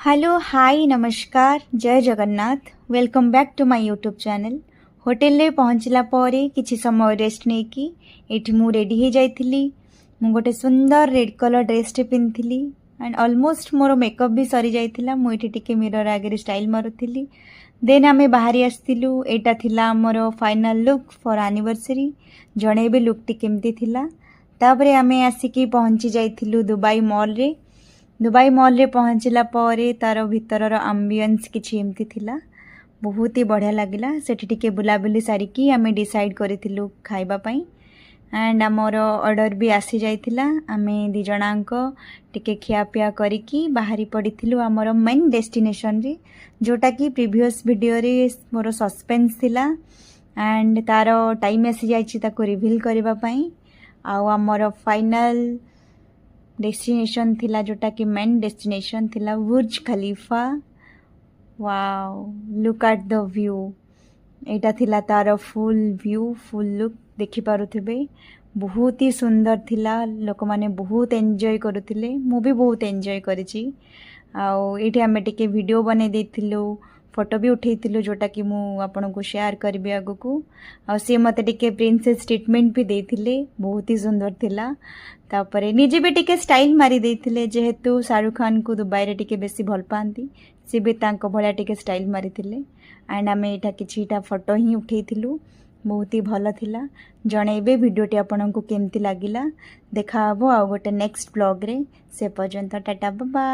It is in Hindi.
हेलो हाय नमस्कार जय Jagannath welcome back to my YouTube channel. Hotel रे पहुँचला परे किछि समय रेस्ट नेकी एठी मु रेडी हो जाइथिली। मु गोटे सुंदर रेड कलर ड्रेस टे पिंधिली एंड ऑलमोस्ट मोर मेकअप भी सरी जाइथिला। मु एठी टिके मिरर आगे स्टाइल मारुथिली। देन आमे बाहरी आस्तिलु। एटा थिला मोर फाइनल लुक फॉर एनिवर्सरी। जणेबे लुक टी केमती थिला। तापरे आमे आसिकी पहुँची जाइथिलु दुबई मॉल रे। दुबई मॉल रे पहुँचला परे तार भितर आम्बियंस किछि एमती थिला। बहुत ही बढ़िया लगिला। सेठी टिके बुलाबुली सारिकी आमे डिसाइड करिथिलु खाइबा पई एंड आमर ऑर्डर भी आसी जाइथिला। आमे दी जणांक टिके खियापिया करिकी बाहरी पड़िथिलु आमर मेन डेस्टिनेशन रे, जोटा कि प्रीवियस वीडियो रे मोर सस्पेंस थिला एंड तार टाइम आसी जाइछि ताको रिवील करबा पई। आ आमर फाइनल डेस्टिनेशन थिला जोटा कि मेन डेस्टिनेशन थिला Burj Khalifa. Wow look at the view. एटा थिला तार फुल व्यू फुल लुक देखि पारुथिबे। बहुत ही सुंदर थिला। लोक माने बहुत एंजॉय करुथिले। मु भी बहुत एंजॉय करिछि। आउ एठी हमें टिके वीडियो बने देथिलु, फोटो भी उठेइथिलु जोटा कि मु आपन को शेयर करबी आगु को। आ से मते टिके प्रिंसेस ट्रीटमेंट भी देथिले। बहुत ही सुंदर थिला। तापरे निजे भी टिके स्टाइल मारी देथिले, जेहेतु शाहरुख खान को दुबई रे टिके बेसी भल पांती से भी तांको भलिया टिके स्टाइल मारी थिले एंड आमे एटा किछिटा फोटो ही उठेइथिलु। बहुत ही भल थिला। जणेबे वीडियोटी आपन को केमती लागिला। देखा हबो आ गोटे नेक्स्ट ब्लॉग रे। से पर्यंत टाटा बाय बाय।